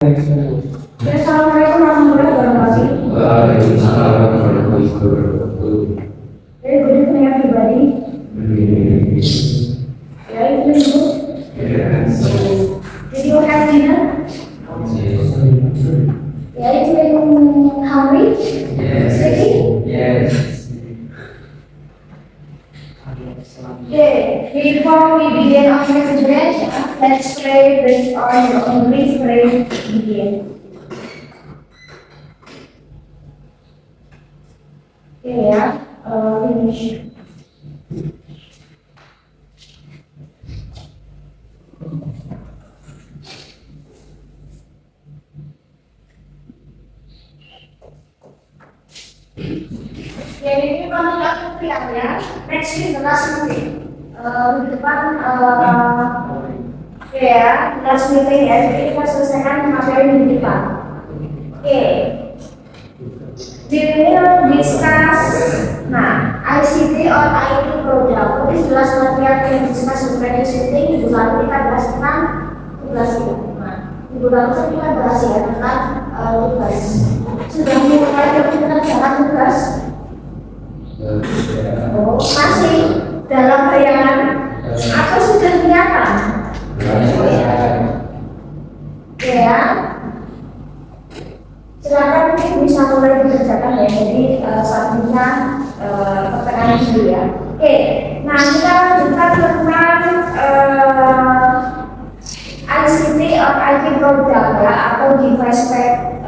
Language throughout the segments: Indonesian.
Assalamualaikum warahmatullahi wabarakatuh. Waalaikumsalam warahmatullahi wabarakatuh. Very good evening, everybody. Yeah, it's good. Yes. Did you have dinner? Yeah, it's been hungry. Sleepy. Yes. Okay, before we begin our presentation, let's pray with our English pray begin. Okay, yeah, finish. Ya, ini kalau nggak kepikiran ya, next week last meeting. Di depan ya, last meeting ya, jadi kita selesaikan materi di depan. Oke, we will discuss, nah, ICT or IT product. Jadi jelas material yang discuss di previous meeting, minggu lalu kita bahas tentang tugas ya. Nah, minggu lalu kita bahas ya tentang tugas. Sudah mulai mengerjakan tugas? Oh, masih dalam bayangan atau sudah kelihatan? Ya, silakan mungkin bisa mulai dikerjakan ya. Jadi selanjutnya pertengahan dulu ya. Oke, nah kita lanjutkan tentang ICT or IT product ya, atau device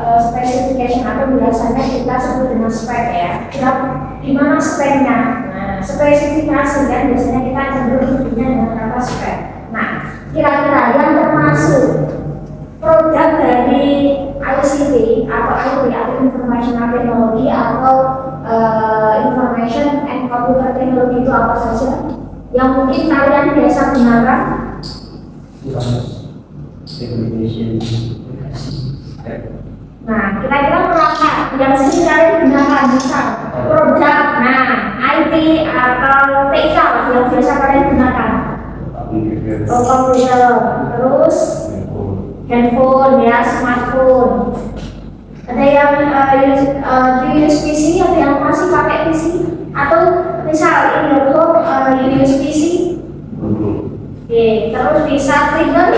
specification atau biasanya kita sebut dengan spek ya. Di mana speknya? Nah, spesifikasi kan biasanya kita cenderung menyebutnya dengan kata spek. Nah, kira-kira yang termasuk produk dari ICT atau IT atau Information Technology atau Information and Computer Technology itu apa saja? Yang mungkin kalian biasa gunakan? Nah, kira-kira berapa yang sering kalian gunakan? Misal produk, nah, IT atau TK yang biasa kalian gunakan? Komputer, terus handphone ya, smartphone. Ada yang use PC, ada yang masih pakai PC, atau misal in your home use PC. Oke, terus bisa printer.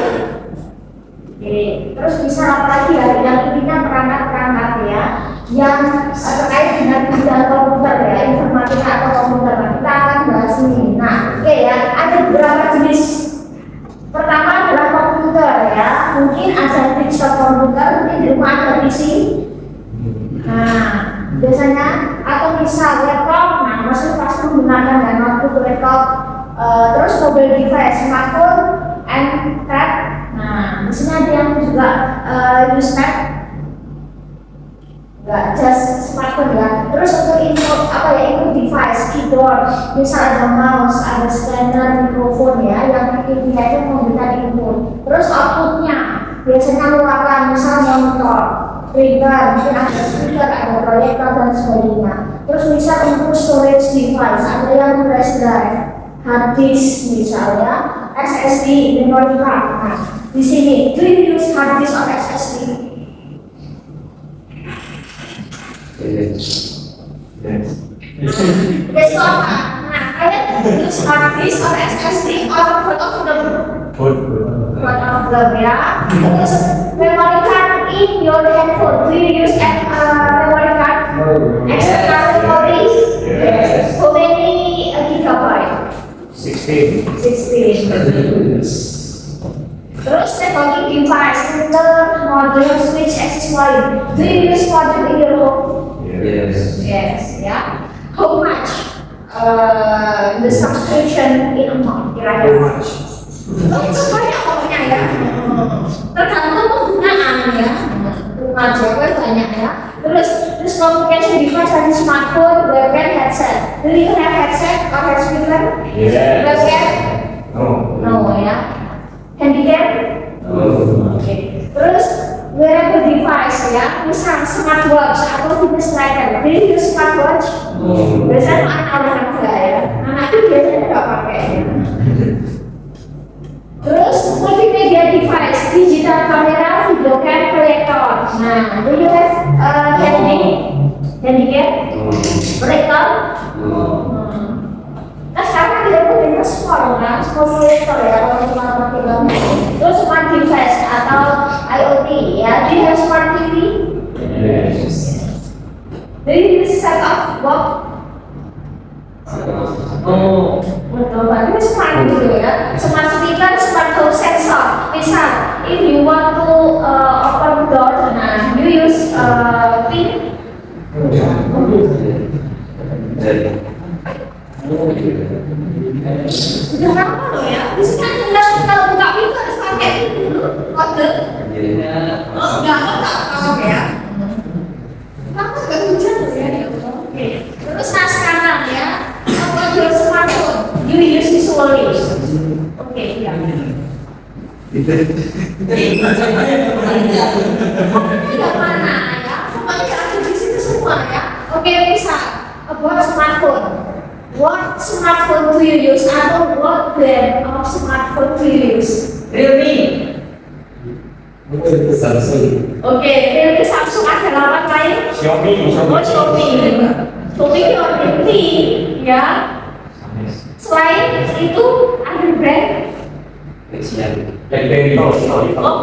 Oke, terus bisa apa lagi ya? Yang intinya perangkat-perangkat ya, yang terkait dengan bidang komputer ya, informatika atau komputer. Nah, kita akan bahas ini. Nah, oke ya, ada beberapa jenis. Pertama adalah komputer ya, mungkin ada desktop komputer, mungkin di rumah ada PC. Nah, biasanya atau misal laptop, nah maksudnya pasti menggunakan ya, notebook, laptop, terus mobile device, smartphone, and tab. Nah, di sini ada yang juga use tab, nggak just smartphone ya. Terus untuk input apa ya, input device, keyboard, misal ada mouse, ada scanner, mikrofon ya, yang intinya itu memberikan input. Terus outputnya biasanya merupakan misal monitor, printer, mungkin ada speaker, ada proyektor dan sebagainya. Terus misal untuk storage device, ada yang flash drive, hard disk misalnya, SSD, memory card. Nah, di sini, do you use hard disk or SSD? Yes. Yes, so apa? Nah, kalian use hard disk or SSD or both of them? Both of them ya. Terus memory card in your handphone, do you use memory card? External memory? Yes. How many gigabyte? 16. 16. Terus networking device, printer, modem, switch, access point. Do you use modem in your home? Yes. Yes, ya. How much the subscription in a month kira-kira? Banyak pokoknya ya. Tergantung penggunaan ya. Rumah Jawa banyak ya. Terus communication device dari smartphone, webcam, headset. Do you have headset or head speaker? Yes. Webcam? No. No ya. Handycam? No. Oke. Terus wearable device ya, misal smartwatch atau fitness tracker. Do you use smartwatch? No. Biasanya anak-anak olahraga ya. Anak itu biasanya nggak pakai. Terus multimedia device, digital kamera, videocam proyektor. Nah, do you have candy can? Proyektor? Nah, sekarang kita punya small proyektor ya, kalau cuma film. Terus smart device atau IoT ya. Do you have smart TV? Yes. Do you use set of box? Oh. Betul banget, itu smart gitu ya. Smart speaker, smart home sensor. Misal, if you want to open door, nah, you use pin. Sudah lama loh ya. Terus kan kalau buka pintu harus pakai pin dulu, kode. Oh, enggak kalau ya. Kenapa gak hujan loh ya? Oke. Terus nah sekarang ya, about your smartphone, you use visually. Oke, ya. Tidak mana ya? Pokoknya ada di situ semua ya. Oke, bisa about smartphone. What smartphone do you use? Atau what brand of smartphone do you use? Realme. Samsung. Oke, Realme, Samsung, ada lawan lain? Xiaomi. Oh, Xiaomi. Xiaomi Xiaomi ya. Selain itu ada brand? BlackBerry. Oh,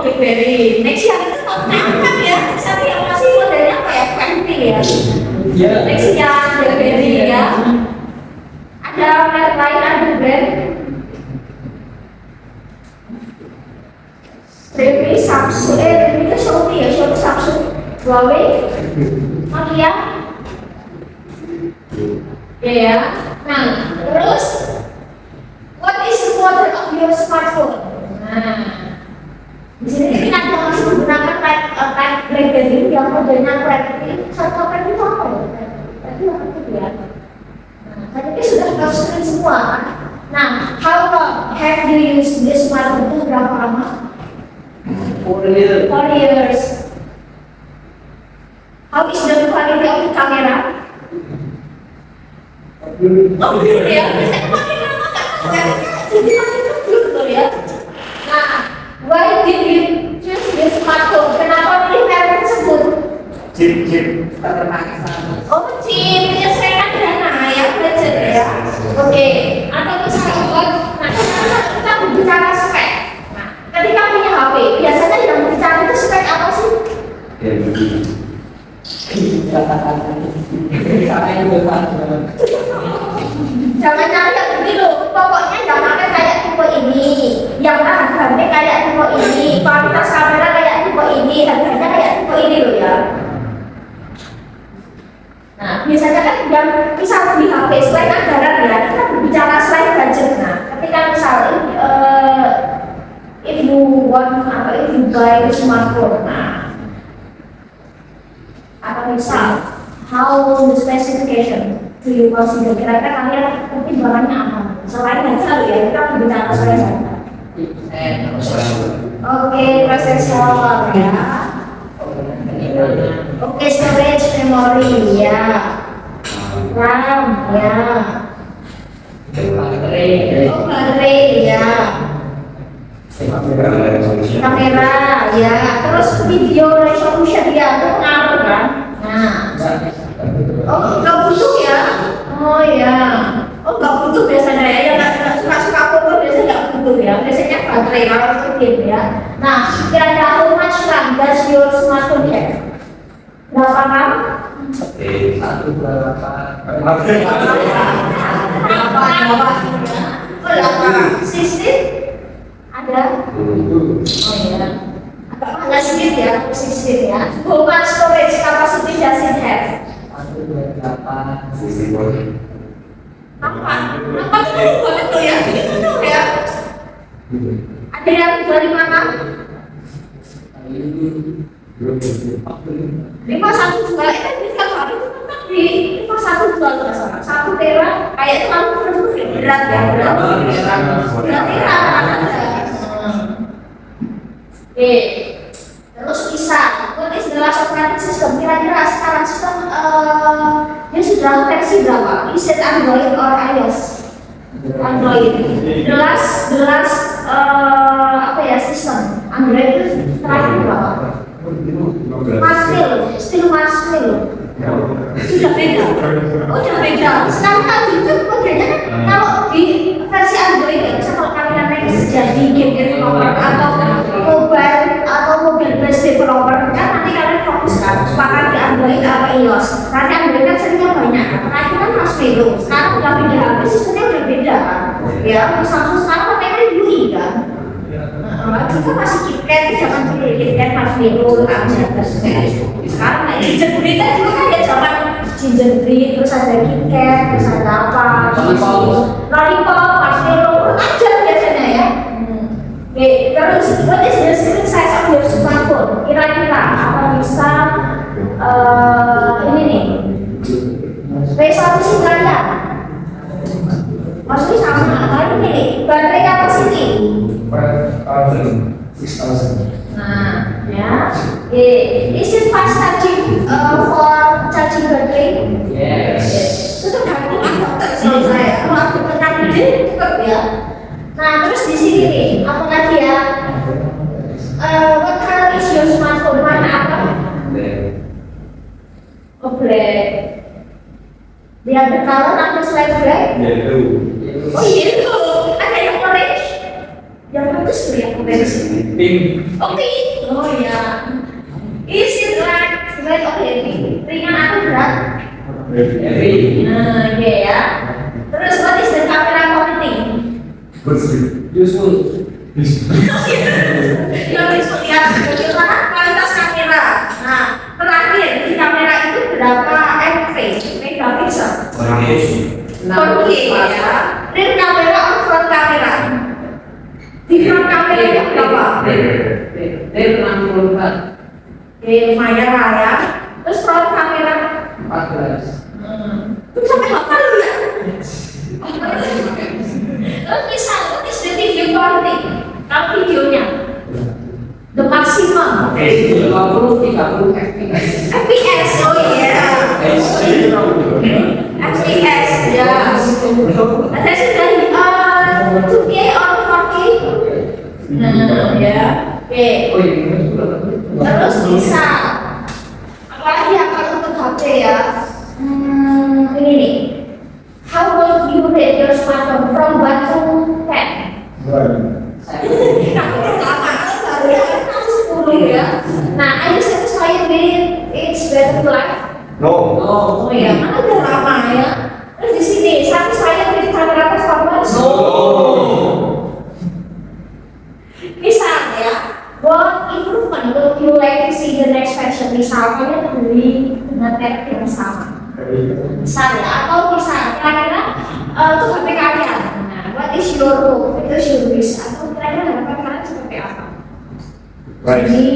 BlackBerry. Nexian itu kan ya. Nexian yang masih modelnya kayak 20 ya. Nexian, BlackBerry ya. Ada merek lain, ada brand? Realme, Samsung, Realme itu Xiaomi ya, Xiaomi, Samsung, Huawei, Nokia. Ya. Nah, terus what is the model of your smartphone? Nah, di sini kita masih menggunakan type BlackBerry yang modelnya Redmi. Satu Redmi itu apa ya? Redmi apa itu ya? Nah, tadi sudah tersusun semua kan? Nah, how long have you used this smartphone? Itu berapa lama? 4 years. 4 years. How is the quality of the camera? Oh, gitu ya. Biasanya makin lama kan jadi makin kecil tuh ya. Nah, why did you choose this smartphone? Kenapa pilih merek tersebut? Chip. Oh, chip, menyesuaikan dana ya, budget ya. Oke, atau misalnya kita berbicara spek. Nah, ketika punya HP, biasanya yang berbicara itu spek apa sih? Jangan nyari yang begini loh, pokoknya jangan pakai kayak tipe ini, yang tahan banting kayak tipe ini, kualitas kamera kayak tipe ini, harganya kayak tipe ini loh ya. Nah, biasanya kan yang misal di HP selain anggaran ya, kita berbicara selain budget. Nah, ketika misal if you want atau if you buy the smartphone, nah, atau misal how the specification do you consider, kira-kira kalian pertimbangannya apa? Selain harga ya, kita berbicara selain harga. Oke, prosesor ya. Oke, storage memory ya. RAM ya. Oh, baterai ya. Kamera ya. Terus video resolution ya, itu ngaruh kan? Nah. Oh, nggak butuh ya? Oh ya. Oh, nggak butuh biasanya ya. Yang nggak suka foto biasanya nggak butuh ya. Biasanya baterai kalau itu game ya. Nah, kira-kira how much RAM does your smartphone have? Berapa RAM? Sistem ada? Oh ya. Agak panas sedikit ya, sistem ya. How much storage capacity does it have? Apa itu betul ya? Itu ya. Ada yang 25 512 kan bisa hari itu kan di 512 1 tera kayak itu kan berat ya, berarti rata-rata. Oke, terus bisa what is the last operating system? Kira-kira sekarang sistem dia sudah versi berapa? Is it Android or iOS? Android. The last apa ya sistem Android itu terakhir berapa? Marshmallow, still marshmallow. Sudah beda. Udah beda. Sekarang kan itu modelnya kan kalau di versi Android ya, bisa kalau kalian next jadi game developer atau mobil based developer kan nanti kalian fokus kan apakah di Android atau iOS. Nanti Android kan seringnya banyak. Terakhir kan Marshmallow. Sekarang udah beda. Sistemnya udah beda kan. Ya, Samsung sekarang pakainya UI kan. Kita masih KitKat, zaman dulu KitKat Marshmallow, sekarang kayak gingerbread kan dulu kan ya zaman gingerbread, terus ada KitKat, terus ada apa, lollipop, marshmallow, aja biasanya ya. Oke, terus what is the screen size of your smartphone? Kira-kira apa bisa ini nih resolusi kalian? Maksudnya sama, kali ini baterai capacity 5,000, 6,000. Nah, ya. Is it fast charging for charging battery? Yes. Itu tergantung kalau saya. Kalau aku tekan ini cepat ya. Nah, terus di sini nih, apa lagi ya? What color is your smartphone? Warna apa? Oh, black. The other color ada selain black? Oh iya itu, ada yang orange. Yang bagus tuh yang orange. Pink. Oh pink. Oh ya. Is it light or heavy? Ringan atau berat? Heavy. Nah, iya ya. Terus what is the camera quality? Useful. Yang disebut ya, bagaimana kualitas kamera. Nah, terakhir di kamera itu berapa MP? Megapixel. Oke ya. Rear kamera on front kamera. Di front kamera itu berapa? Rear 64. Lumayan lah ya. Terus front kamera 14. itu sampai apa lu ya? Terus misal, what is the video quality? Kalau videonya the maximum 50, 30 fps. FPS, oh iya FPS, ya. Ada sudah 2K or 4K? Nah, ya. Oke. Oh iya, Terus bisa apalagi yang kalau untuk HP ya? Ini nih. How would you rate your smartphone from 1 to 10? Nah, are you satisfied with its battery life? No. Oh ya, mana udah lama ya. Terus di sini satisfied with camera performance? Misalnya, what improvement would you like to see the next version? Misalnya beli dengan merek yang sama. Misalnya, atau misalnya kira-kira itu HP kalian. Nah, what is your hope? Itu your wish. Atau kira-kira harapan kalian seperti apa? Ini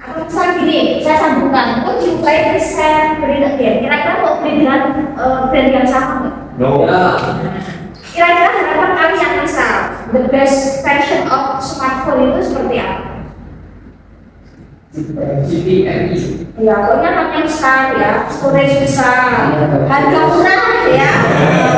atau misal gini, saya sambungkan. Would you like to share brand again? Kira-kira mau beli dengan brand yang sama nggak? No. Kira-kira harapan kalian misal the best version of smartphone itu seperti apa? GPMI. Ya, pokoknya namanya besar ya, storage besar, harga murah ya,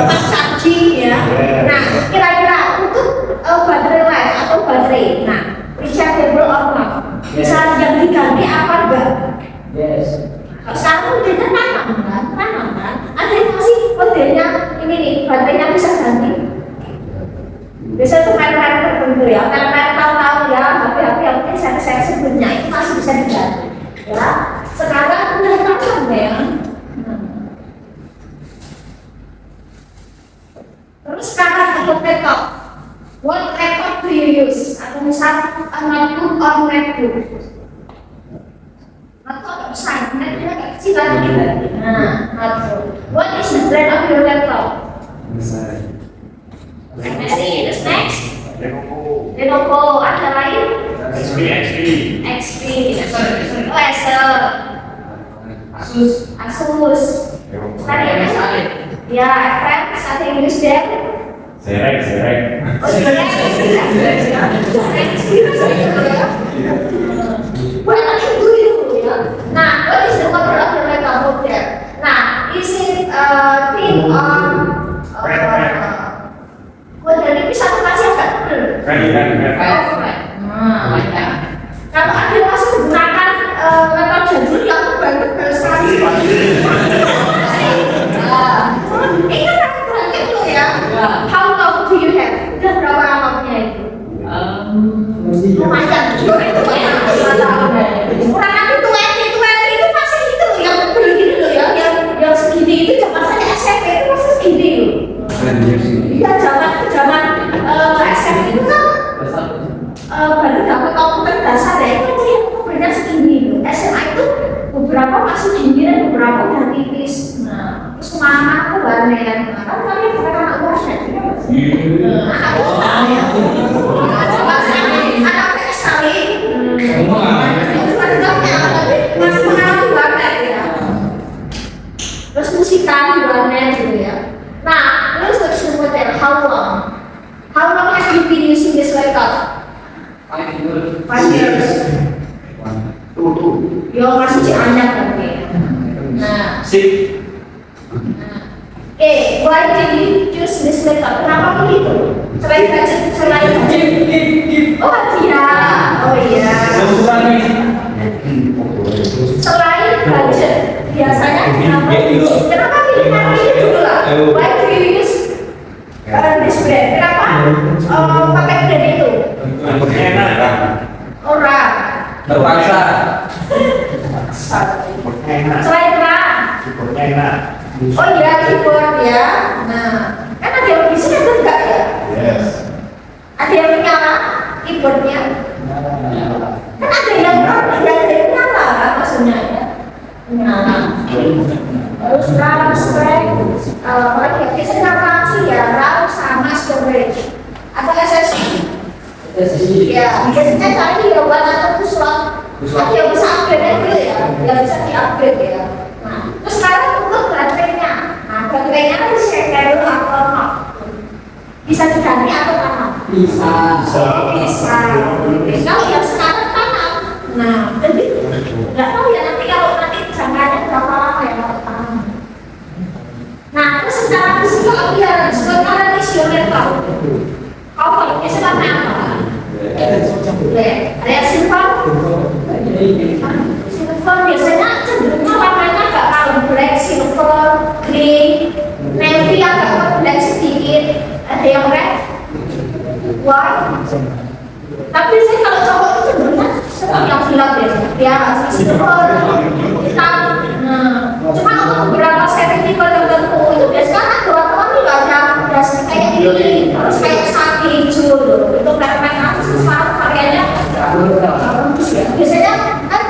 fast charging ya. Nah, kira-kira untuk baterai life atau baterai, nah, rechargeable or not? Misal yang diganti apa enggak? Yes. Sekarang modelnya tanam kan? Ada yang masih modelnya ini nih, baterainya bisa ganti. Biasanya tuh merek-merek tertentu ya, merek-merek tahu-tahu ya, HP-HP yang mungkin saya sebelumnya itu masih bisa diganti. Ya, sekarang udah tanam ya. Terus sekarang untuk laptop, what laptop do you use? Atau misal notebook or MacBook? Notebook agak besar, MacBook agak kecil lagi. Nah, notebook. What is the brand of your laptop? MSI, terus next? Lenovo, ada lain? XP, oh Acer, Asus. tadi ada ya, friends, ada yang use Dell? Serek. Oh, sebenarnya banyak yang dulu ya. Nah, what is the model of your laptop there? Nah, is it thin or model ini bisa kasih agak tebel? Kan. Oh, right. Nah, judul yang banyak sekali. Ini kan berarti lo ya. How long do you have? Udah berapa lamanya itu? Lumayan. Itu banyak. Kurang lebih 20 itu masih itu loh yang begini loh ya, yang segini itu zaman saya SMP itu masih segini loh. Iya zaman SMP itu kan baru dapat komputer dasar ya, itu aja yang komputernya segini loh. SMA itu beberapa masih gini dan beberapa udah tipis. Nah, terus kemana aku warnet. Nah, kan kalian bukan anak warnet ya? Anak warnet. Anak PS kali. Masih mengalami warnet ya. Terus musikan di warnet gitu ya. Nah, terus search model how long? How long have you been using this laptop? 5 years. Yo masih cianjak kan ya. Nah, Sip. why did you choose this laptop? Kenapa begitu? Selain budget, Oh iya, oh iya. Selain budget, biasanya kenapa pilihan ini dulu lah? Why do you use this brand? Kenapa pakai brand itu? Enak. Orang. Terpaksa. Enak. Selain brand. Enak. Oh iya, keyboard ya. Nah, kan ada yang bisa ada enggak ya? Yes. Ada yang menyala keyboardnya. Kan ada yang nyala kan maksudnya ya. Menyala. Terus RAM, spek, biasanya RAM sih ya, RAM sama storage. Ada SSD. Ya, biasanya cari ya buat atau slot. Tapi yang bisa upgrade aja ya, yang bisa di-upgrade ya. Nah, terus sekarang untuk baterainya. Nah, baterainya kan bisa kayak dulu atau no. Bisa diganti atau tanam? Bisa. Bisa. Kalau yang sekarang tanam. Nah, jadi nggak tahu ya nanti kalau nanti jangkanya berapa lama ya kalau tanam. Nah, terus secara fisikal appearance, sekarang isi laptop. Cover, biasanya warna apa? Ada yang silver? Silver biasanya cenderungnya warnanya agak kalem, black, silver, grey, navy agak black sedikit. Ada yang red, white. Tapi saya kalau cowok itu cenderungnya seperti yang gelap ya, silver, hitam. Nah, cuma untuk beberapa seri tipe tertentu itu biasanya ada warna-warni lah yang kayak ini, terus kayak sapi hijau loh. Itu merek-merek apa sih sekarang variannya? Biasanya kan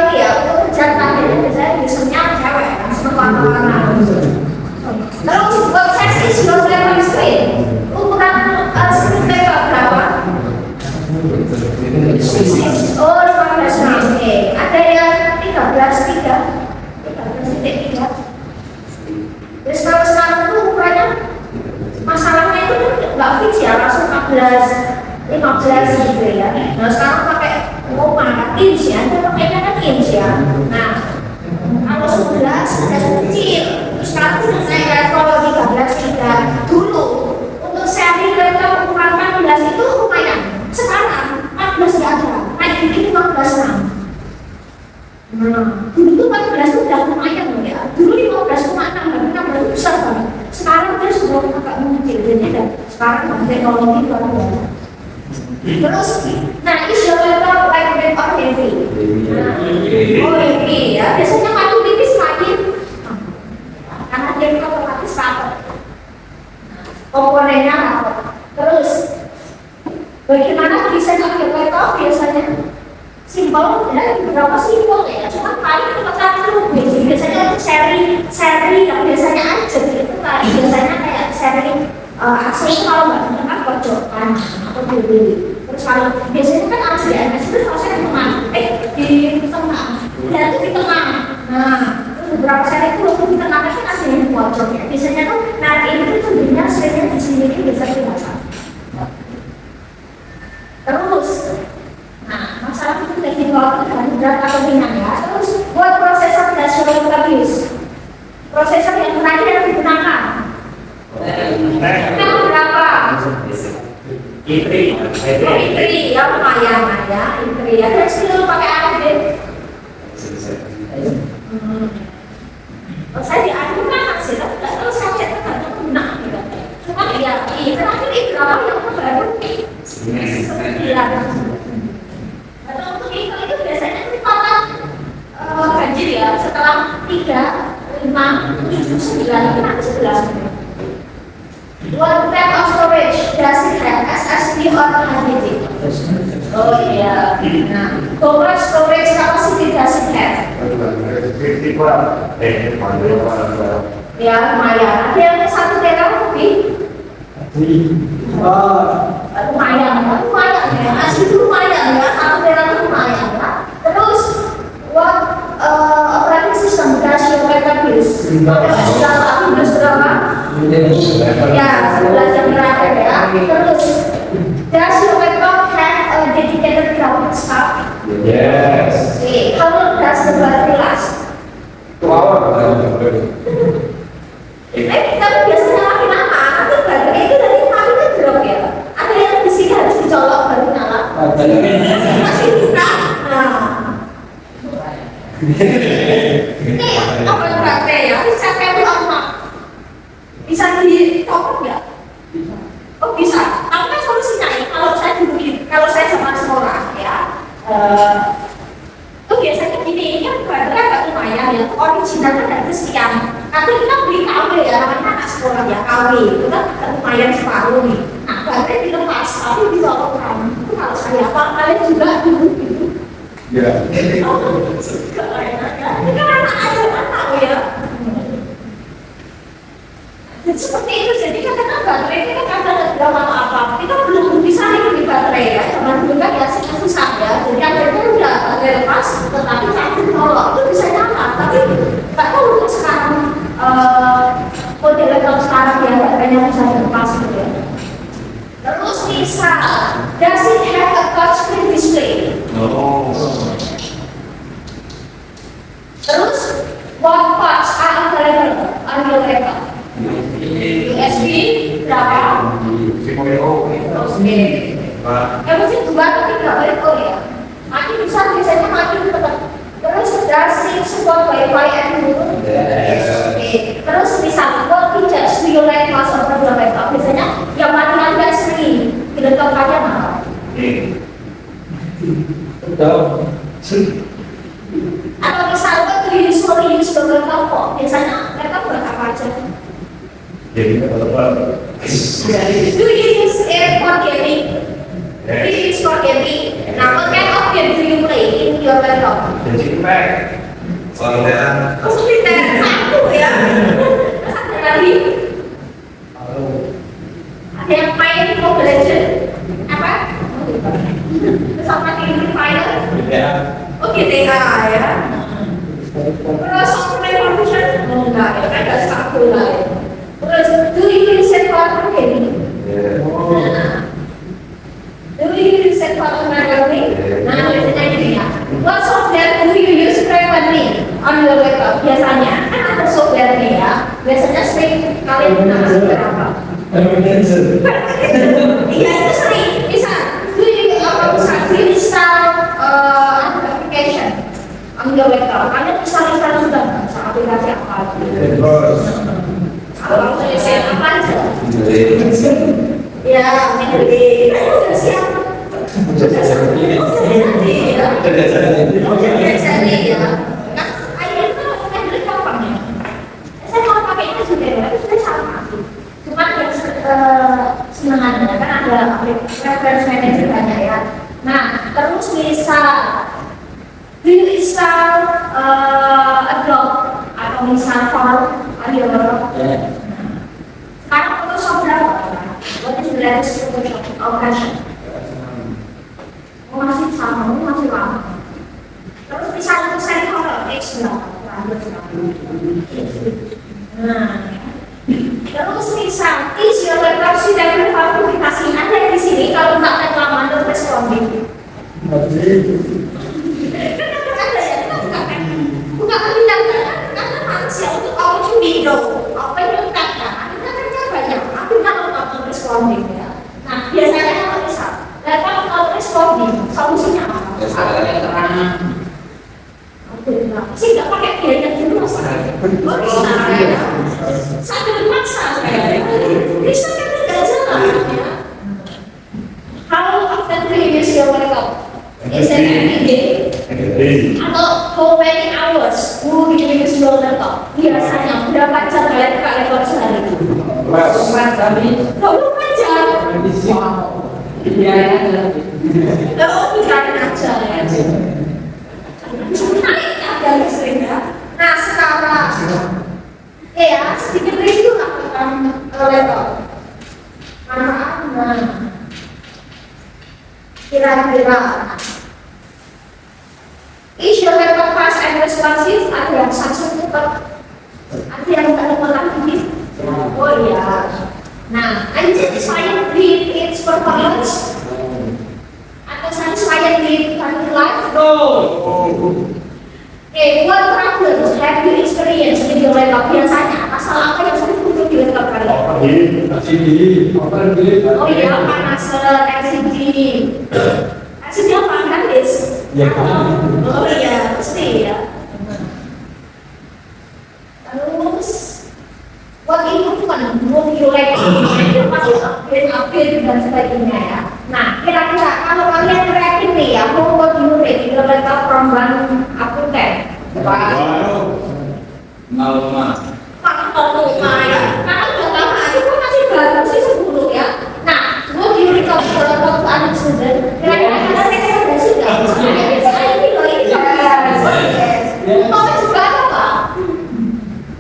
ini ya untuk kerjaan tadi biasanya biasanya cewek kan semua warna-warna. Terus buat sesi slow level screen ukuran screen level berapa? Oh 15 oke. Ada yang 13.3. Terus kalau sekarang tuh ukurannya masalahnya itu nggak fix ya, langsung 15 gitu ya. Nah sekarang pakai inch ya, kita pakainya kan inch ya. Nah kalau 11 sudah kecil, terus sekarang sudah naik level 13.3. Dulu untuk seri level ukuran 14 itu lumayan. Sekarang 14 nggak ada, naik dikit 15.6. Nah, dulu tuh 14 itu udah lumayan loh ya. Dulu 15,6, tapi 16 itu besar banget. Sekarang dia sudah agak mengecil, jadi sekarang teknologi luar biasa. Terus, nah is your laptop lightweight or heavy? Oh heavy ya, biasanya makin tipis makin karena dia itu otomatis rapat. Komponennya rapat. Terus, bagaimana desain laptop biasanya? Simpel, ya beberapa simpel ya, cuma paling kebetulan itu biasanya untuk seri yang biasanya aja gitu kan, biasanya kayak seri AC itu kalau nggak ditekan pojokan atau beli. Terus kalau biasanya kan ACMS itu harusnya di tengah, di tengah, dan itu di tengah. Nah, terus beberapa seri itu waktu di tengah kan ada yang di pojok ya. Biasanya tuh, nah ini tuh cenderungnya serinya di sini ini biasa kelihatan. Terus nah, masalah itu teknikal berat atau ringan ya. Terus buat prosesor national abuse, prosesor yang terakhir yang digunakan. Yang berapa? I3 ya lumayan ya, I3 ya. Terus dulu pakai AMD. Kalau saya diadu kan hasilnya nggak tahu saya terkadang menang gitu. Cuma ya, terakhir itu orang yang baru sembilan. Atau untuk itu biasanya kita banjir ya setelah 3, 5, 7, 9 itu nanti 11. What type of storage does it have? SSD or HDD? Oh iya. Nah, how much storage capacity does it have? Ya lumayan. Ada yang 1 tera lebih. Lumayan ya. Asli itu lumayan ya. 1 tera itu lumayan ya. Terus, what operating system does your laptop use? Windows berapa? Ya, 11 yang terakhir ya. Terus, does your laptop have a dedicated graphics card? Yes. Okay, how long does the battery last? Tapi biasanya makin lama, nanti baterai itu dari kemarin kan drop ya. Ada yang di sini harus dicolok baru nyala. Masih buka. Nah, ini apa yang baterai ya? Bisa kayak lama. Bisa di top nggak? Oh bisa. Tapi kan solusinya ya. Kalau saya zaman sekolah ya, itu biasanya gini kan baterai agak lumayan ya. Original kan dari sekian. Nanti kita beli KW ya, namanya anak sekolah ya KW itu kan lumayan separuh nih. Nah baterai dilepas, tapi dicolokkan. Itu kalau saya kalian juga dulu gitu. Ya. Ini kan anak aja kan tahu ya. Jadi seperti itu, jadi kadang-kadang baterai ini kan kadang tidak apa-apa. Kita belum bisa hidup di baterai ya. Zaman dulu kan ya susah ya. Jadi akhirnya udah baterai lepas, tetapi cacing tolok itu bisa nyala. Tapi nggak tahu untuk sekarang model laptop sekarang ya baterainya bisa lepas gitu ya. Terus bisa, does it have a touchscreen display? No. Terus, what parts are available on your laptop? USB berapa? Oke. Yang mesti 2 atau 3 WO ya. Makin besar biasanya makin tetap. Terus does it support Wi-Fi and Bluetooth? Oke. Terus misal what features do you like most over your laptop? Biasanya yang paling anda sering dilengkapkannya apa? Atau misal what do you usually use your laptop for? Biasanya laptop buat apa aja? Jadi apa? Do you use it for gaming? Do you use for gaming? Nah, what kind of game do you play in your laptop? Jadi back. Soalnya. Oh, sebentar, aku ya. Satu lagi. Ada yang main Mobile Legends? Apa? Sama Free Fire? Ya. Oh, GTA ya. Terus Software Revolution? Oh, enggak ya, kan enggak satu lah ya. Terus, do you use it for gaming? Do you use it for programming? Nah, biasanya gini ya. What software do you use frequently on your laptop? Biasanya, kan ada software nih ya. Biasanya sering kalian gunakan software apa? Iya, itu sering. Bisa, do you install application on your laptop? Kalian install sudah aplikasi apa? Kalau saya apa aja? Ya, menjadi siap. Jadi ya. Nah, akhirnya kan beli kapan ya? Saya kalau pakai itu sudah sama. Cuma yang senangannya kan ada reference manager banyak ya. Nah, terus bisa do you install Adobe atau misal Form sekarang Photoshop berapa? What is the latest Photoshop operation? Masih sama, masih lama. Terus misalnya untuk saya horror X berapa? Nah, terus misal is your laptop sudah aplikasi ada di sini kalau nggak ada lama untuk responding. Ada ya, bukan bilang karena manusia untuk audio video apa yang kata kita kerja banyak tapi kalau auto responding ya. Nah biasanya kalau misal laptop auto responding solusinya apa? sih nggak pakai biaya dulu saya. Bisa ya. Sambil maksa saya. Bisa kan nggak jalan ya. How often do you use your laptop? Is it every day? Atau how many hours do you use your laptop? Biasanya berapa jam kalian pakai laptop sehari? 24 jam ini. 24 jam. Iya ya. Oh, biarin aja ya. Naik ada listriknya. Nah sekarang, ya sedikit review lah tentang laptop. Manfaatnya. Kira-kira is your laptop fast and responsive? Ada yang Samsung cepat, ada yang nggak cepat lagi. Oh iya. Nah, are you satisfied with its performance? Atau satisfied with quality life? No. Okay, what problems have you experienced with your laptop? Biasanya masalah apa yang sering muncul di laptop kalian? Oh iya, panas LCD. LCD apa kan, Is? Oh iya, pasti ya. Terus, buat itu kan belum itu masih upgrade dan sebagainya ya. Nah, kira-kira kalau kalian rating nih ya, how would you rate your laptop from 1 up to 10? Ya. Karena udah lama, itu masih baru sih 10 ya. Nah, would you recommend your laptop to other student? Kira-kira kalian rekomendasi nggak? Saya ini loh ini. Mau juga apa?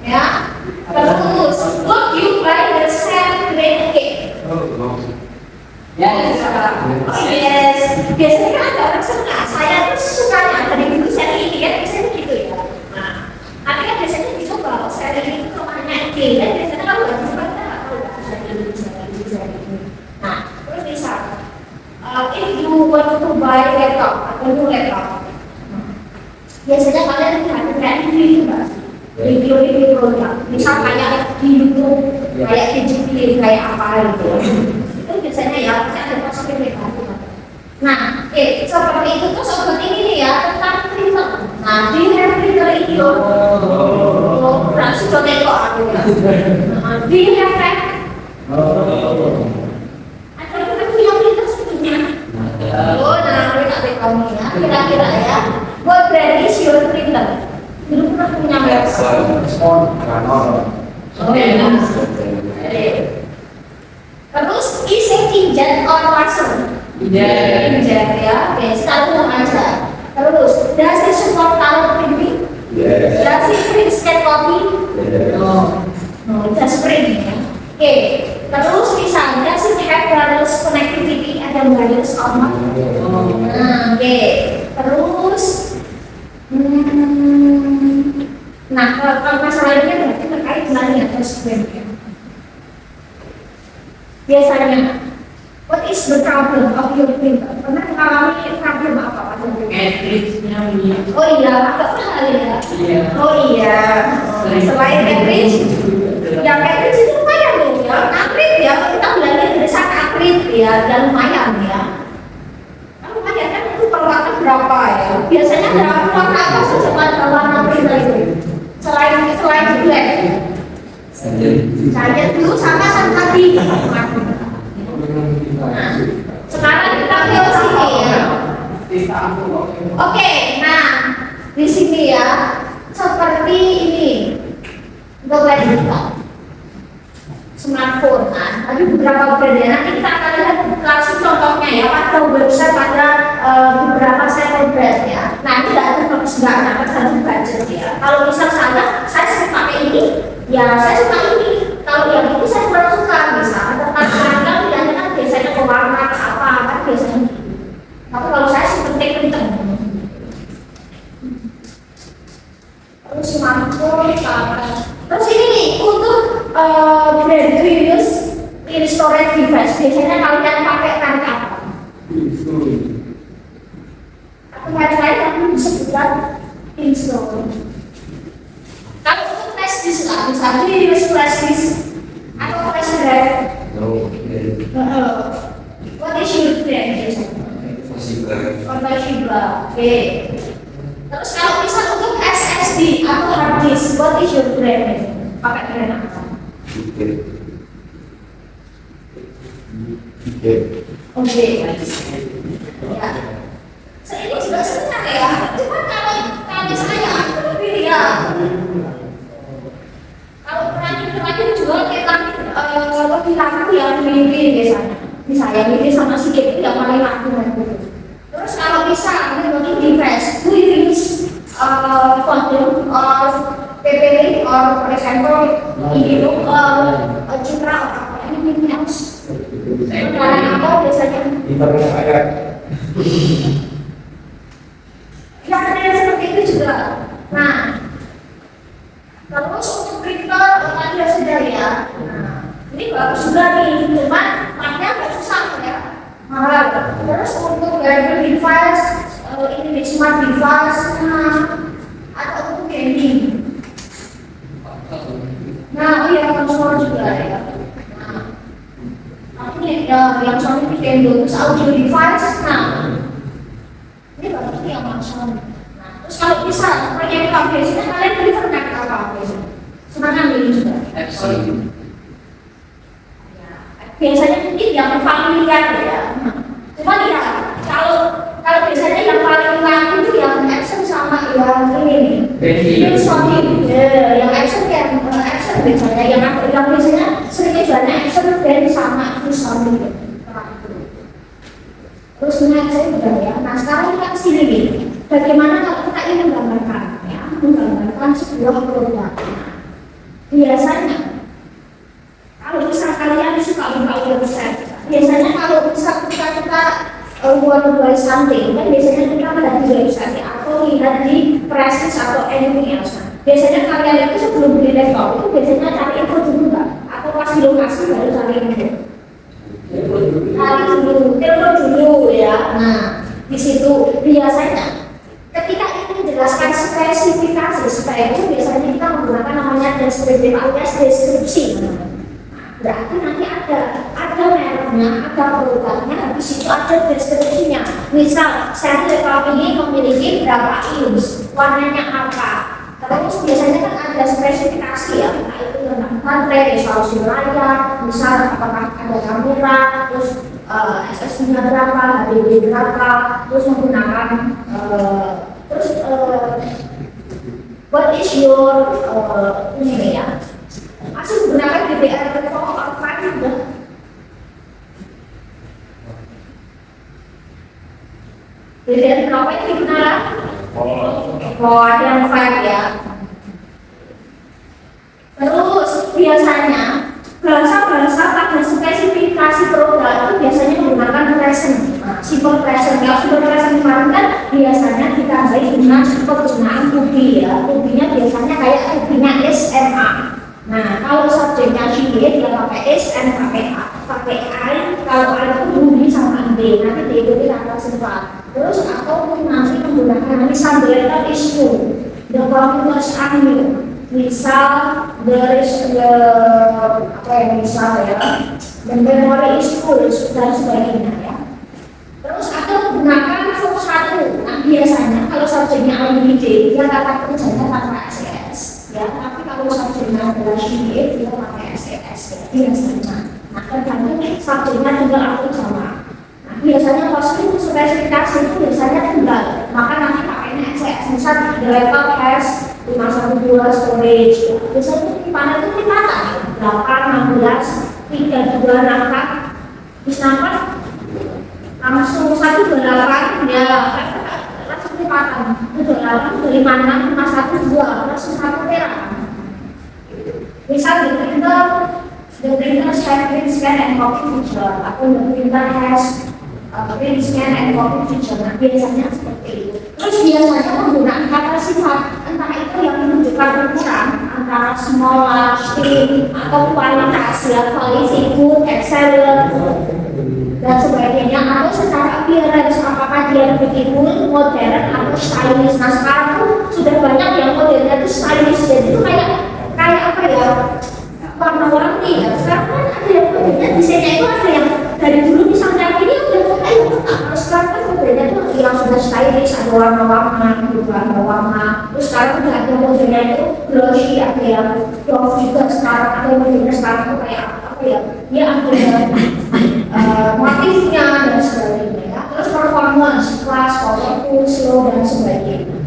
Ya. Terus, would you buy the same grade cake? Yes. Yes. Biasanya kan ada orang suka. Saya tuh sukanya dari dulu seri ini kan biasanya gitu ya. Nah, tapi kan biasanya dicoba seri ini tuh rumahnya ini. Dan biasanya kalau nggak dicoba kita nggak tahu kan seri ini. Nah, terus misal, if you want to buy laptop atau new laptop, biasanya kalian lihat review mbak. Review produk. Misal kayak di YouTube, kayak DJI, kayak apa gitu. Itu biasanya ya, saya ada positif negatif. Nah, seperti itu tuh seperti ini nih ya, tentang printer. Nah, do you have printer in your berarti contohnya kok aku ya. Do you have pen? Ada yang punya printer sebetulnya? Oh, nah, aku tak tahu kamu ya. Kira-kira ya, what brand is your printer? Dulu pernah punya website. Oh iya. Terus isi inkjet or laser? Inkjet ya. Oke, sekarang aja. Terus, does it support color printing? Yes. Does it print scan copy? No, just print ya. Oke, terus misalnya does it have wireless connectivity? Ada wireless or not? Nah, oke. Terus, nah kalau masalah ini berarti terkait dengan yang terus ya. Biasanya, what is the problem of your printer? Pernah mengalami problem apa pada printer? Cartridge-nya bunyi. Oh iya, agak mahal ya. Iya. Oh iya. Selain cartridge, ya cartridge itu lumayan loh ya. Akrit ya, kalau kita belajar tulisan akrit ya, dan lumayan ya. Kan lumayan kan itu perwarna berapa ya? Biasanya berapa warna apa saja pada warna printer itu? Selain black. Saya dulu sama tadi. Nah, sekarang kita ke sini ya. Oke, nah di sini ya seperti ini. Gambar kita smartphone kan. Ada beberapa brand ya. Nanti kita akan lihat langsung contohnya ya. Pada website pada beberapa sampel brand ya. Nah ini nggak terbatas satu budget ya. Kalau misal saya sering pakai ini, ya saya suka ini. Kalau yang ini saya kurang suka, misalnya tentang harga pilihannya kan biasanya pewarna apa kan biasanya. Tapi kalau saya sih penting. Terus smartphone apa? Terus ini nih untuk brand do you use in storage device? Biasanya kalian pakai merek apa? Atau merek lain yang disebutkan install. Kalau untuk flash disk lah, misalnya di use flash disk atau flash drive. What is your brand biasanya? Toshiba. Oke. Terus kalau misal untuk SSD SSD atau hard disk. What is your brand? Pakai brand apa? Oke. Oke. Oke, ya. Saya ini juga senang ya. Cuma kalau saya lebih ya. Kalau terakhir juga kita lebih laku ya mimpi biasanya. Misalnya mimpi sama si Kek itu yang paling laku. Terus kalau bisa mungkin device, who use quantum or PPT or for example hidup citra atau anything else. Karena apa biasanya? Internet ayat. Ya ada seperti itu juga. Nah, terus untuk printer tadi sudah ya. Nah, ini bagus juga nih, cuma paknya agak susah ya, mahal. Terus untuk wearable device, ini smart device, atau untuk gaming. Nah, iya konsol juga ya. Nah, tapi yang Sony Nintendo terus audio device, nah ini bagus nih yang konsol. Nah, terus kalau bisa proyek biasanya kalian prefer pakai apa biasanya? Senangan ini juga. Biasanya mungkin yang familiar ya. Cuma ya kalau biasanya yang paling laku itu yang Epson sama yang ini nih. Sony, yang Epson Epson biasanya yang biasanya seringnya jualnya Epson dan sama itu Sony. Terus saya juga ya. Nah sekarang kita kesini nih. Bagaimana kalau kita ingin menggambarkan ya, menggambarkan sebuah produk. Biasanya kalau misal kalian suka buka website, biasanya kalau misal kita buat something, kan biasanya kita melihat di website atau lihat di press atau anything else. Biasanya kalian itu sebelum beli laptop itu biasanya cari info dulu nggak? Atau pas di lokasi baru cari info? Cari dulu, telepon dulu ya. Nah, di situ biasanya ketika ingin menjelaskan spesifikasi spek itu biasanya kita menggunakan namanya deskriptif alias deskripsi. Berarti nanti ada mereknya, ada produknya, habis itu ada deskripsinya. Misal, saya laptop ini memiliki berapa inch, warnanya apa. Terus biasanya kan ada spesifikasi ya, itu tentang baterai, resolusi layar, misal apakah ada kamera, terus SSD-nya berapa, HDD berapa, terus menggunakan what is your ini ya? Masih menggunakan DDR4 atau 5 juga. DDR berapa ini digunakan? Oh, yang 5 ya. Terus biasanya bahasa-bahasa pada spesifikasi produk itu biasanya menggunakan present, simple present. Kalau simple present kemarin kan biasanya ditambahi dengan penggunaan to be ya. To be-nya biasanya kayak to be-nya is and are. Nah, kalau subjeknya she dia pakai is and pakai I, kalau I itu bumi sama ide, nanti D itu kata sifat. Terus atau nanti menggunakan misal the letter is you, the computers are new. Misal there is misal ya, the memory is full dan sebagainya ya. Terus atau menggunakan verb satu. Nah, biasanya kalau subjeknya ING dia kata kerjanya tanpa SES. Ya, tapi kalau subjeknya adalah she dia pakai SES biasanya. Nah, tergantung subjeknya tinggal aku sama. Nah, biasanya kalau spesifikasi itu biasanya tinggal, maka nanti pakainya SES. Misal the laptop has 512 storage. Biasanya itu di panel itu kita 8, 16, 32 angka. Bisa langsung 128 ya. Kecepatan itu 8, 56, 51, 2, langsung 1 tera. Misal the printer has print scan and copy feature, atau the printer has print scan and copy feature. Nah, biasanya seperti itu. Terus biasanya penggunaan kata sifat, entah itu yang menunjukkan ukuran antara small, large, thin, atau kualitas ya, quality, good, excellent, dan sebagainya, atau secara appearance apakah dia beautiful, modern, atau stylish. Nah sekarang tuh sudah banyak yang modelnya itu stylish, jadi itu kayak apa ya, warna-warni ya. Sekarang kan ada yang modelnya desainnya itu ada yang dari dulu misalnya ini udah kalau sekarang kan modelnya itu yang sudah stylish, ada warna-warna, ada warna. Terus sekarang udah ada modelnya itu glossy, ada yang doff juga sekarang, ada modelnya sekarang itu kayak apa ya? Dia ada motifnya dan sebagainya ya. Terus performance, kelas, powerful, slow dan sebagainya.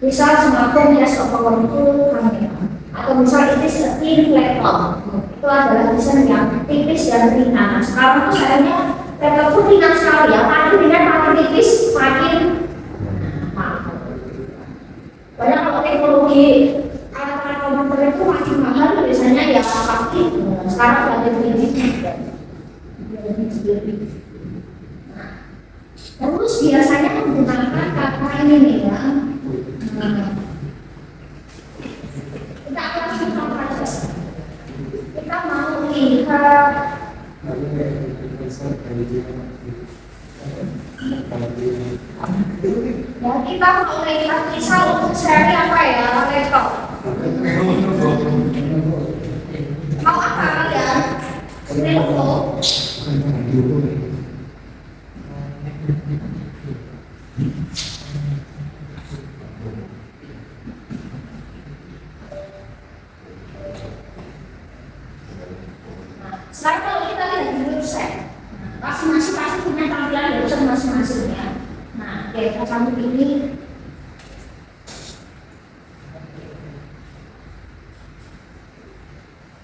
Misal smartphone has a powerful camera, atau misal it is a thin laptop, itu adalah desain yang tipis dan ringan. Sekarang tuh sayangnya laptop pun ringan sekali ya, makin ringan makin tipis makin mahal. Banyak kalau teknologi alat-alat komputer itu makin mahal, biasanya ya pasti sekarang udah ada juga. Terus biasanya menggunakan kata ini nih ya. Kita akan contoh aja. Kita mau lihat ya, kita mau lihat misal untuk seri apa ya, laptop. Mau apa kalian? Lenovo. Sekarang kalau kita lihat di website, masing-masing pasti punya tampilan di website masing-masing ya. Nah, kita sambung ini.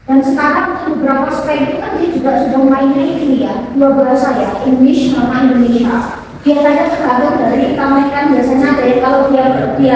Dan sekarang untuk beberapa spek itu kan dia juga sudah mainnya ini ya, dua bahasa ya, English sama Indonesia. Biasanya tergantung dari kan biasanya dari kalau dia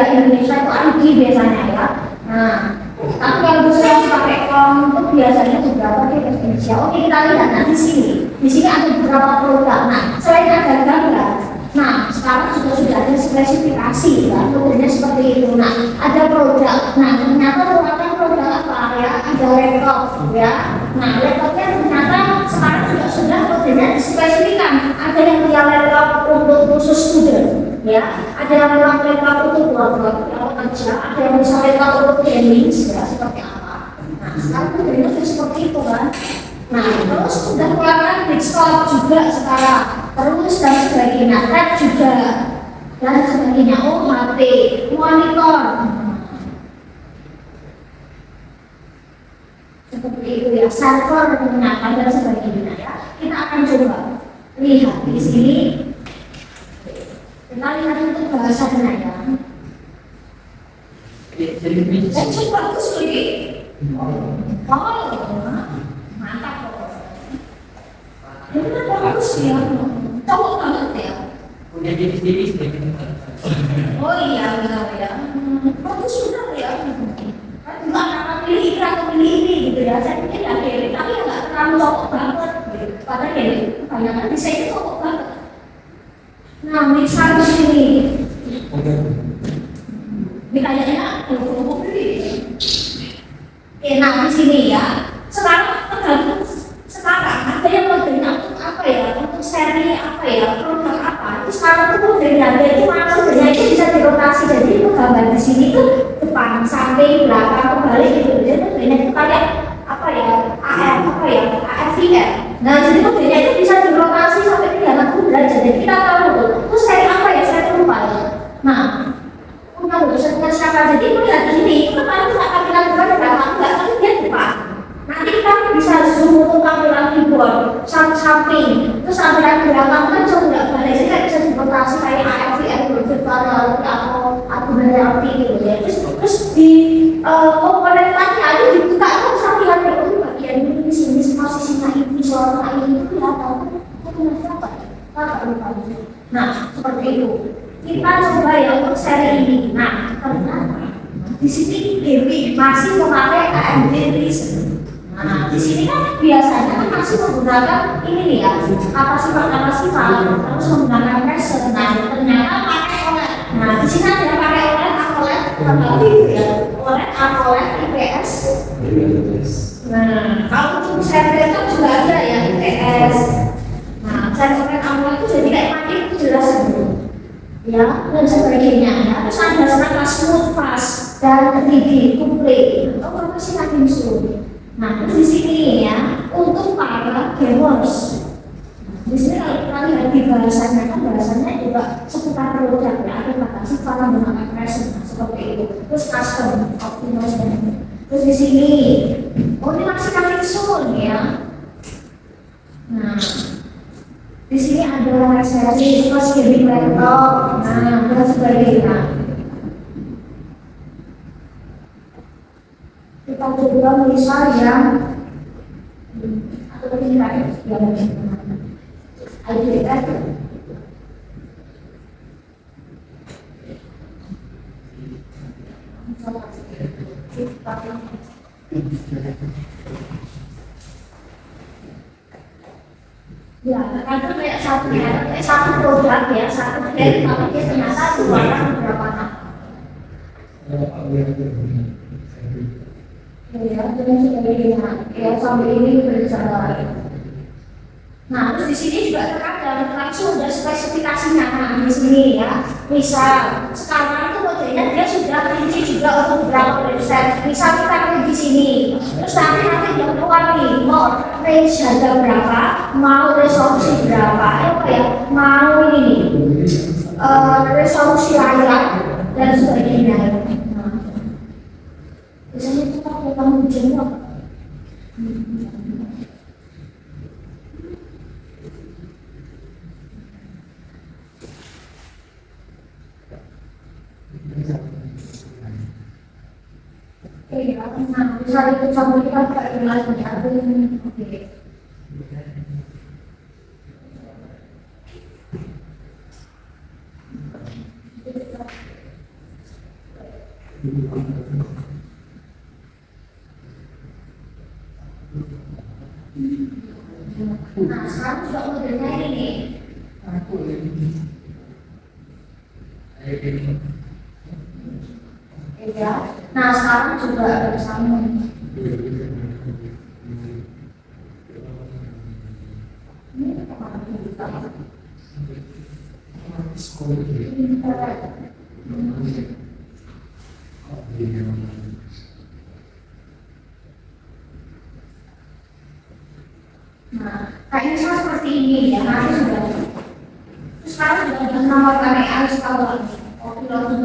Indonesia itu ID biasanya ya. Nah, tapi kalau misalnya pakai kom itu biasanya beberapa di Indonesia. Oke, kita lihat nah di sini. Di sini ada beberapa produk. Nah, selain ada gambar, nah sekarang sudah ada spesifikasi ya, modelnya seperti itu. Nah, ada produk. Nah, ternyata merupakan produk apa ya? Ada laptop ya. Nah, laptopnya ternyata sekarang sudah modelnya dispesifikkan. Ada yang dia laptop untuk khusus student. Ya, ada yang memang laptop untuk buat kerja, ada yang misalnya laptop untuk gaming, ya, seperti apa. Nah, sekarang modelnya sudah seperti itu kan. Nah, terus sudah keluarkan desktop juga sekarang, terus dan sebagainya, tab juga dan sebagainya. Oh, HP, monitor, seperti itu ya, server menggunakan dan sebagainya ya. Kita akan coba lihat di sini. Kita lihat untuk bahasanya ya. Cukup bagus lagi. Oh, mantap kok. Ini bagus ya. Cowok banget ya. Udah jadi sendiri. Oh iya benar ya. Bagus sudah ya. Bukan apa pilih atau pilih ini gitu ya. Saya pikir ya pilih, tapi ya nggak terlalu cowok banget. Padahal ya kebanyakan desainnya cowok banget. Nah, misal di sini. Ini kayaknya kelompok beli. Nah di sini ya. Sekarang tergantung sekarang ada yang modelnya untuk apa ya? Untuk seri apa ya? Produk apa? Itu sekarang itu modelnya itu mana modelnya itu bisa dirotasi. Jadi itu gambar di sini tuh depan, samping, belakang, kebalik gitu. Jadi modelnya itu kayak apa ya? Apa ya? AFVR. Nah jadi modelnya itu bisa dirotasi sampai 360 derajat. Jadi kita tahu tuh. Itu seri apa ya? Seri lupa ya. Nah. Kalau misalnya siapa jadi melihat ini, itu kan bisa tampilan depan dan belakang enggak, tapi dia depan. Nanti kita bisa zoom untuk tampilan keyboard, samping, terus tampilan belakang kan bisa nggak balik, jadi bisa dirotasi kayak AFVR, virtual reality atau augmented reality gitu ya. Terus di komponen tadi ada dibuka tuh tampilan itu bagian ini di sini posisinya ini, suara ini itu ya tahu komponen apa ya? Apa lupa. Nah seperti itu. Kita coba ya untuk seri ini. Nah, ternyata di sini gaming masih memakai AMD Ryzen. Nah, di sini kan biasanya kan masih menggunakan ini nih ya, kapasitor, terus menggunakan Ryzen. Nah, ternyata pakai OLED. Nah, di sini ada yang pakai OLED, AMOLED, ya, OLED, IPS. Nah, kalau untuk seri laptop juga ada ya IPS. Nah, seri OLED AMOLED itu jadi kayak makin jelas gitu. Ya, dan sebagainya ya. Terus ada serangka smooth fast dan 3D couple. Oh, apa sih lagi Nah, terus di sini ya untuk para gamers. Di sini kalau kita lihat di bahasanya kan bahasanya juga seputar produk ya, ada kata sifat menggunakan present seperti itu. Terus custom, optimize dan itu. Terus di sini, oh ini masih kami soon ya. Nah, di sini ada seri terus giving laptop, nah dan sebagainya. Kita coba misal yang atau tidak yang identitas ya, karena kayak satu produk ya, satu brand, tapi dia ternyata keluarkan beberapa nama. Ya, dan sebagainya. Ya, sampai ini berjalan. Nah, terus di sini juga terkadang langsung ada spesifikasinya. Nah, di sini ya, misal sekarang itu modelnya dia sudah rinci juga untuk beberapa website. Misal kita klik di sini, terus nanti yang keluar nih, mau range harga berapa, mau resolusi berapa, apa ya, mau ini resolusi layar dan sebagainya. Nah, biasanya itu pakai kamu jenggot. Iya, nah, bisa ikut sama kita Kak Ilan ya. Oke. Nah, sekarang juga modelnya ini. Ya. Nah, sekarang juga ada sama. Nah, kayak misal seperti ini ya, nanti sudah. Sekarang juga ada nama KPI sekarang. Oke, lalu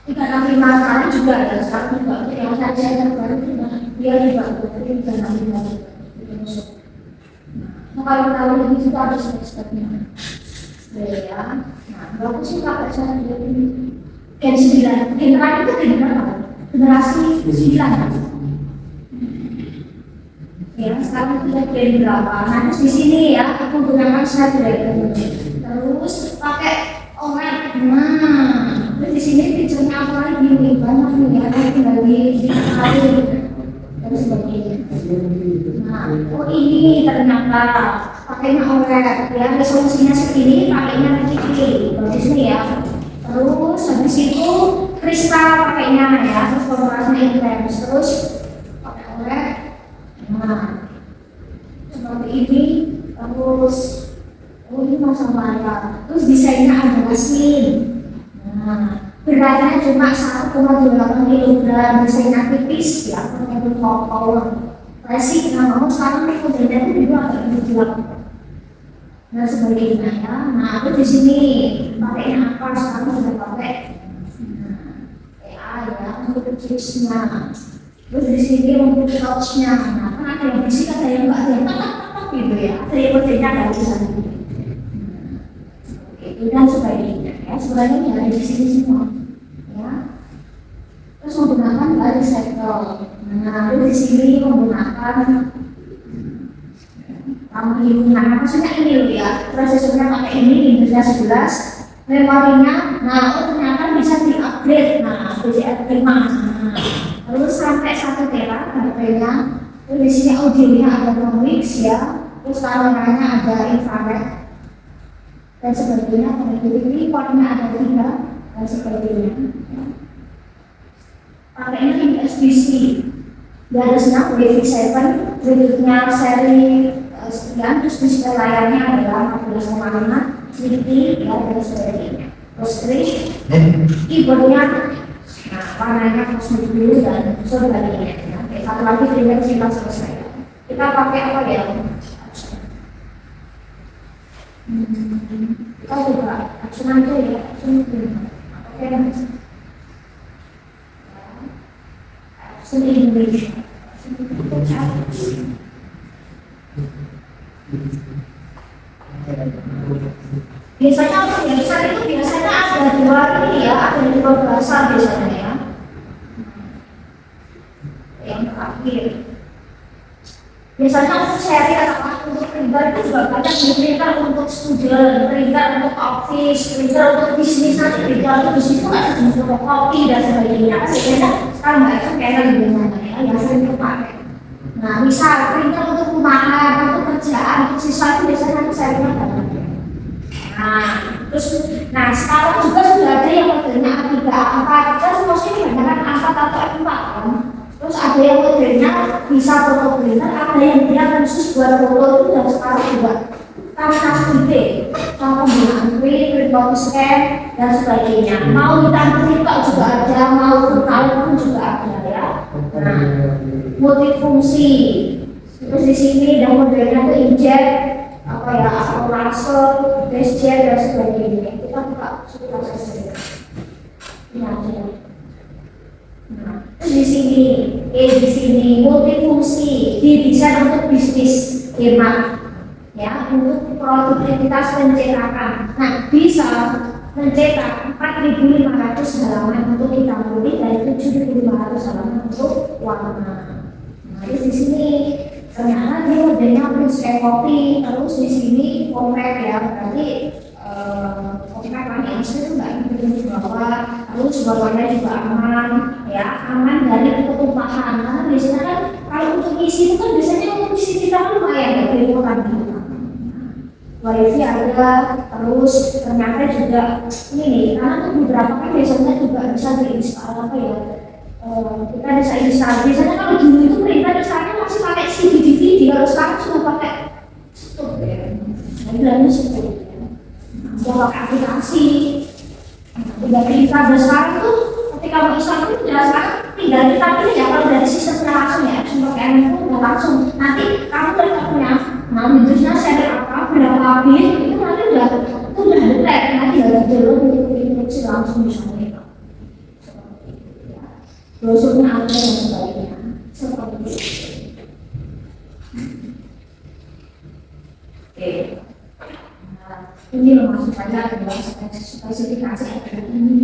jika nanti kali juga ada sekarang juga yang saja yang baru juga dia juga berarti bisa nanti lagi. Nah, kalau tahu ini juga harus speknya. Ya, nah, bagus sih pakai saya ini. Gen 9, generasi itu generasi 9. Ya, sekarang kita gen berapa? Nah, terus di sini ya menggunakan Snapdragon. Terus pakai OLED. Nah, terus di sini fiturnya apa lagi nih? Banyak nih ya, tinggal di dan sebagainya. Nah, oh ini ternyata pakainya OLED ya, resolusinya segini, pakainya kecil. Bagus nih ya. Terus habis itu kristal pakainya ya, terus kontrasnya intens. Terus pakai OLED. Nah, seperti ini. Terus oh ini masang layar. Terus desainnya agak slim. Nah, beratnya cuma 1,8 kg, desainnya tipis ya, pakai power. Resi kita mau sekarang modelnya itu juga agak gelap. Nah, sebagainya ya. Nah, terus di sini pakainya apa? Sekarang sudah pakai AI ya, untuk chipsnya. Terus di sini untuk touchnya. Nah, kan ada yang bersih, ada yang enggak, ada yang gitu ya. Jadi modelnya ada di sana. Itu dan sebagainya ya, sebenarnya ada di sini semua ya. Terus menggunakan garis sektor. Nah, di sini menggunakan ramah lingkungan. Maksudnya ini loh ya, prosesornya pakai ini Intel 11, memorinya. Nah, ternyata bisa di-upgrade. Nah, DDR5. Nah, terus sampai 1 tera baterainya. Terus di sini audionya ada Phonix ya. Terus kameranya ada infrared dan sebagainya. Ini portnya ada 3 dan sebagainya. Pakainya USB-C. Dia harusnya UEFI7, berikutnya seri sekian, terus display layarnya adalah 14,5, Slippy ya, dan sebagainya. Terus keyboardnya, nah warnanya kosmik biru dan sebagainya. Oke, 1 lagi kita selesai. Kita pakai apa ya? Kita juga aksunan itu ya, aksun oke, aksun Indonesia, aksun itu cara. Biasanya untuk biasa itu biasanya ada dua ini ya, ada dua bahasa biasanya ya. Yang terakhir, biasanya untuk seri atau untuk printer itu juga banyak di printer untuk student, printer untuk office, printer untuk bisnis nanti printer untuk bisnis itu nggak sejenis fotokopi dan sebagainya. Biasanya sekarang nggak itu scanner biasanya ya, yang sering dipakai. Nah, misal printer untuk rumahan, untuk kerjaan, untuk siswa itu biasanya serinya banyak. Nah, sekarang juga sudah ada yang modelnya A3, A4, dan semuanya kebanyakan A4 atau A4 kan. Terus ada yang modelnya bisa foto printer, ada yang dia khusus buat foto itu dan sekarang juga tanpa gede, contoh penggunaan print out scan dan sebagainya. Mau kita TikTok juga ada, mau virtual pun juga ada ya. Nah, multifungsi. Terus di sini ada modelnya itu inject apa ya, atau laser, gesture dan sebagainya. Kita buka sudah selesai. Ini aja. Nah, terus di sini multifungsi, didesain untuk bisnis hemat, ya, untuk produktivitas pencetakan. Nah, bisa mencetak 4.500 halaman untuk hitam putih dan 7.500 halaman untuk warna. Nah, terus di sini ternyata dia modelnya print copy, terus di sini compact ya, berarti compact kan yang itu nggak di bawah, terus bawahnya juga aman, ya, aman dari ketumpahan. Karena biasanya kan kalau untuk isi itu kan biasanya untuk isi kita kan lumayan ya, berikan gitu. Wifi ada, terus ternyata juga ini nih, karena untuk beberapa kan biasanya juga bisa diinstal apa ya. Kita bisa install. Biasanya kalau dulu itu printer misalnya masih pakai CD DVD, kalau sekarang sudah pakai stop ya. Nah, bilangnya stop ya. Sudah pakai aplikasi. Tidak printer dan sekarang tuh ketika mau install itu sudah sekarang tinggal kita pilih ya, kalau dari sistemnya langsung ya, sumber KM itu udah langsung. Nanti kamu punya Windowsnya seri apa, berapa bit itu nanti udah detect, nanti udah download untuk instruksi langsung bisa mereka. Brosurnya ada dan sebagainya seperti itu. Oke, nah, ini maksud saya adalah spesifikasi adalah ini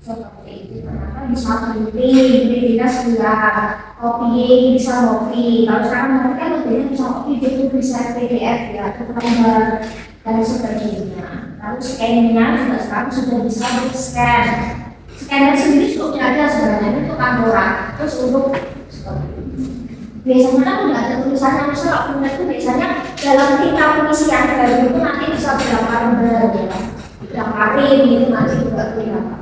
seperti itu. Kenapa bisa printing kita sudah copying, bisa copy. Kalau sekarang mereka kan modelnya bisa copy, itu bisa PDF ya, gambar dan sebagainya. Lalu scan-nya juga sekarang sudah bisa di-scan. Scanner sendiri cukup ada sebenarnya untuk kamera. Terus untuk biasanya kan udah ada tulisannya, misalnya punya itu biasanya dalam tingkat pengisian baru itu nanti bisa berapa lembar ya, berapa ring itu nanti juga kelihatan.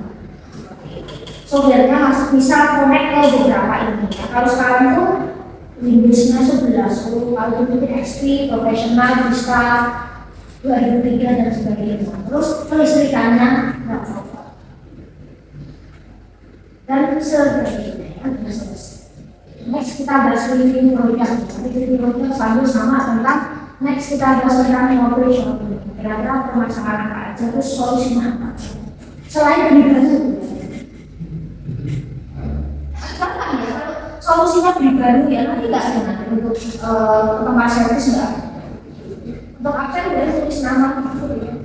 Software-nya masih bisa connect ke beberapa ini. Ya. Kalau sekarang itu Windows-nya 11, kalau itu XP, Professional, Vista, 2003 dan sebagainya. Terus kelistrikannya berapa? Dan sebagainya sudah selesai. Next kita bahas review produk. Review produk sama tentang next kita bahas tentang operation. Kira-kira permasalahan apa aja, terus solusinya apa? Selain beli baru, kan ya solusinya beli baru ya nanti nggak ada nanti untuk tempat servis nggak. Untuk absen udah tulis nama namanya.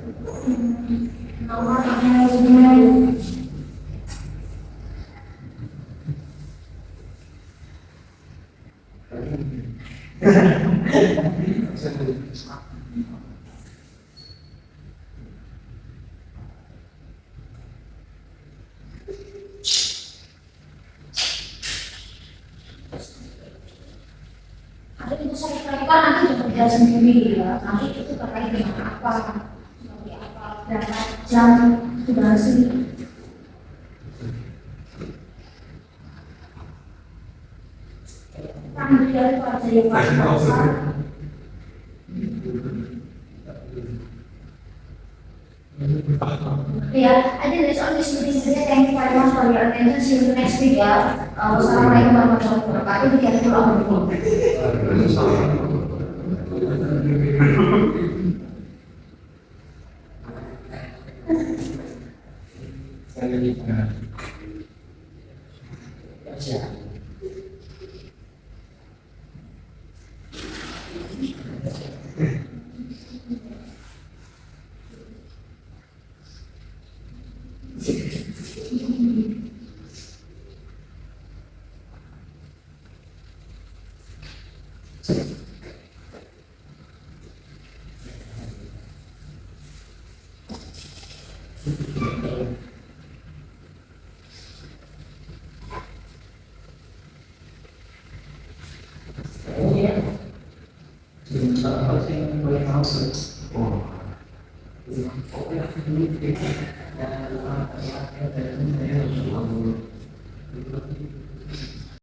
Itu saya kira nanti bekerja sendiri ya, nanti itu terkait dengan apa, seperti apa, berapa jam durasi. Kemudian pada yang paling besar, ya, I think that's all this meeting today. Thank you very much for your attention. See you next week ya. Wassalamualaikum warahmatullahi wabarakatuh. Be careful on the road. Oh.